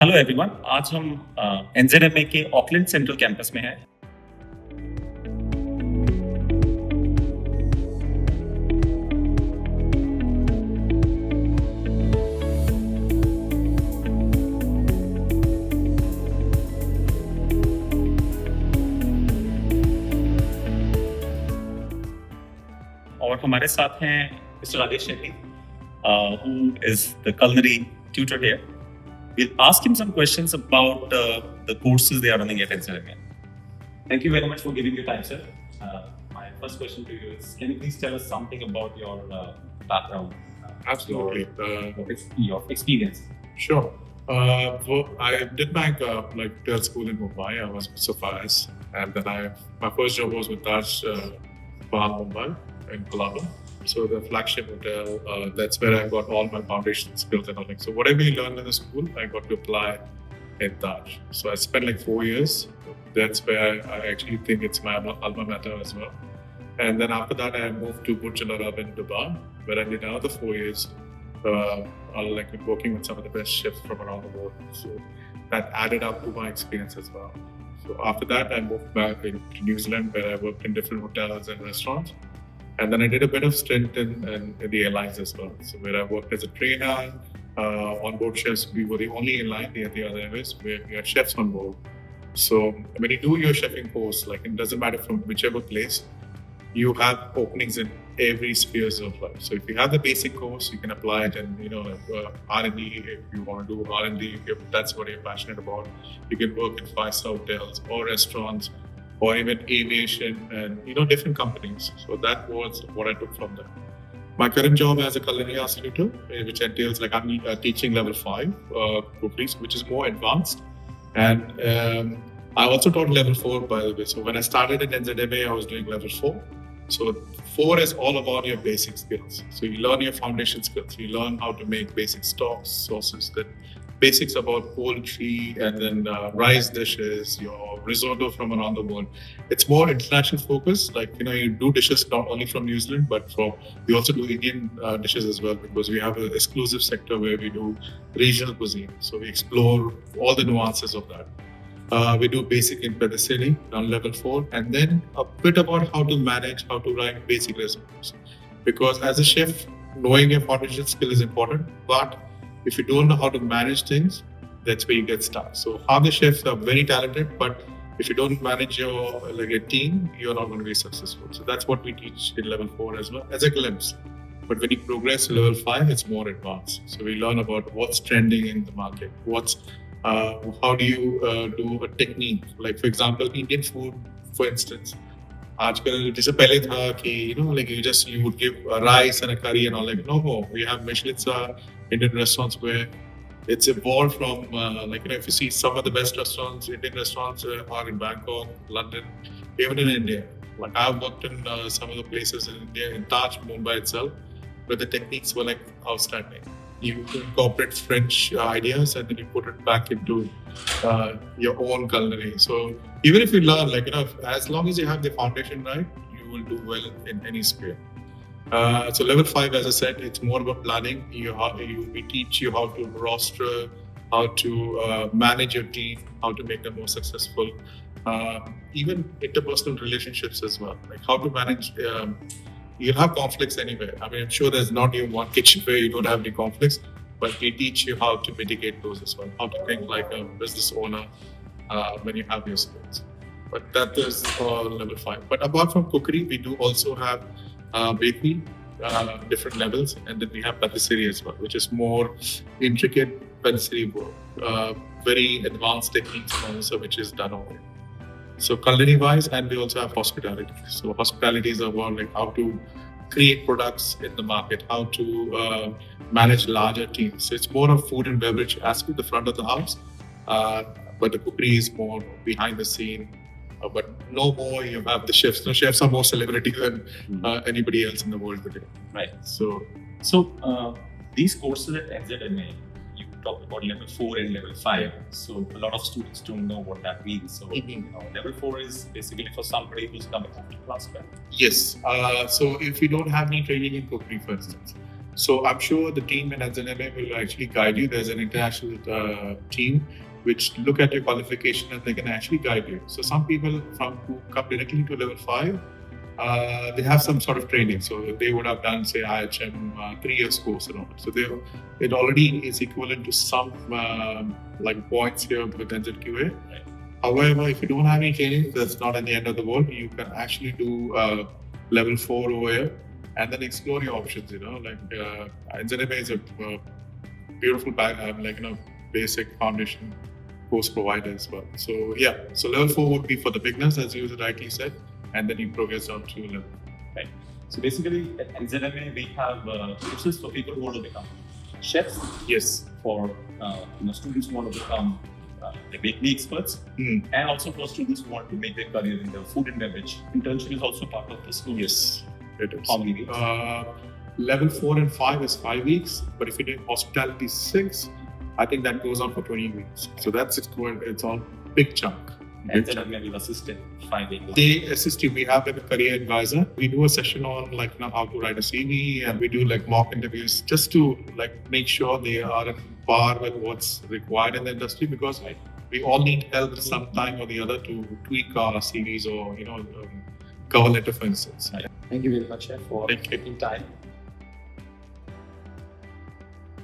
Hello everyone, आज हम एनजेडएमए के ऑकलैंड सेंट्रल कैंपस में हैं। और हमारे साथ हैं mister Rajesh Shetty, who is the culinary tutor here. We'll ask him some questions about the courses they are running at NZMA. Thank you very much for giving your time, sir. My first question to you is, can you please tell us something about your background? Absolutely. Your experience. Sure. Well, I did my hotel school in Mumbai. I was with Safas, and then my first job was with Taj Mahal Mumbai in Colombo. So the flagship hotel, that's where I got all my foundation skills and all. So whatever you learn in the school, I got to apply in Taj. So I spent 4 years. That's where I actually think it's my alma mater as well. And then after that, I moved to Burj Al Arab in Dubai, where I did another 4 years. Working with some of the best chefs from around the world. So that added up to my experience as well. So after that, I moved back to New Zealand, where I worked in different hotels and restaurants. And then I did a bit of stint in the airlines as well. So where I worked as a trainer, on-board chefs. We were the only airline, the other airways, where we had chefs on board. So when you do your chefing course, it doesn't matter from whichever place, you have openings in every spheres of life. So if you have the basic course, you can apply it in, R&D, if you want to do R&D, if that's what you're passionate about. You can work in 5-star hotels or restaurants, or even aviation and, different companies. So that was what I took from there. My current job as a Culinary Arts Tutor, which entails I'm teaching level 5 cookeries, which is more advanced. And I also taught level 4, by the way. So when I started in NZMA, I was doing level 4. So 4 is all about your basic skills. So you learn your foundation skills. You learn how to make basic stocks, sauces, the basics about poultry, and then rice dishes, your risotto from around the world. It's more international focus. You do dishes not only from New Zealand, but we also do Indian dishes as well, because we have an exclusive sector where we do regional cuisine. So we explore all the nuances of that. We do basic in patisserie on level 4, and then a bit about how to manage, how to write basic recipes. Because as a chef, knowing your foundation skill is important, but if you don't know how to manage things, that's where you get stuck. So half the chefs are very talented, but if you don't manage your team, you're not going to be successful. So that's what we teach in level 4 as well, as a glimpse. But when you progress to level 5, it's more advanced. So we learn about what's trending in the market, how do you do a technique. For example, Indian food, for instance. आजकल जैसे पहले था कि you would give a rice and a curry and all, no, we have Michelin-star Indian restaurants where it's evolved from if you see some of the best restaurants, Indian restaurants are in Bangkok, London, even in India. I've worked in some of the places in India, in Taj, Mumbai itself, where the techniques were outstanding. You incorporate French ideas and then you put it back into your own culinary. So even if you learn, as long as you have the foundation right, you will do well in any sphere. So level 5, as I said, it's more about planning. We teach you how to roster, how to manage your team, how to make them more successful. Even interpersonal relationships as well, how to manage. You'll have conflicts anywhere. I'm sure there's not even one kitchen where you don't have any conflicts, but we teach you how to mitigate those as well, how to think like a business owner when you have your skills. But that is level 5. But apart from cookery, we do also have bakery, different levels, and then we have patisserie as well, which is more intricate patisserie work, very advanced techniques also, which is done over here. So culinary-wise, and we also have hospitality. So hospitality is about how to create products in the market, how to manage larger teams. So it's more of food and beverage aspect, the front of the house, but the cookery is more behind the scene. But no more, you have the chefs. The chefs are more celebrity than anybody else in the world today. Right. So these courses at NZMA, you talked about level 4 and level 5. So a lot of students don't know what that means. So level 4 is basically for somebody who's coming after class 12. Yes. So if you don't have any training in cookery, for instance, So I'm sure the team in NZMA will actually guide you. There's an international team which look at your qualification and they can actually guide you. So some people who come directly to level 5, they have some sort of training. So they would have done, say, IHM 3 years course and all. So it already is equivalent to some like points here with NZQA. Right. However, if you don't have any training, that's not at the end of the world. You can actually do level 4 over here and then explore your options. NZMA is a beautiful basic foundation course provider as well. So level 4 would be for the beginners, as you rightly said, and then you progress on to level. Right. So basically, at NZMA we have courses for people who want to become chefs. Yes. For students who want to become bakery experts, and also for students who want to make their career in the food and beverage. Internship is also part of this course. Yes, it is. How many weeks? Level 4 and 5 is 5 weeks, but if you do hospitality 6, I think that goes on for 20 weeks. So it's all big chunk. And then will assist in 5 weeks. They assist you. We have a career advisor. We do a session on how to write a CV, and we do mock interviews just to make sure they are on par with what's required in the industry, because we all need help sometime or the other to tweak our CVs or cover letter, for instance. Thank you very much, Chef, for taking time.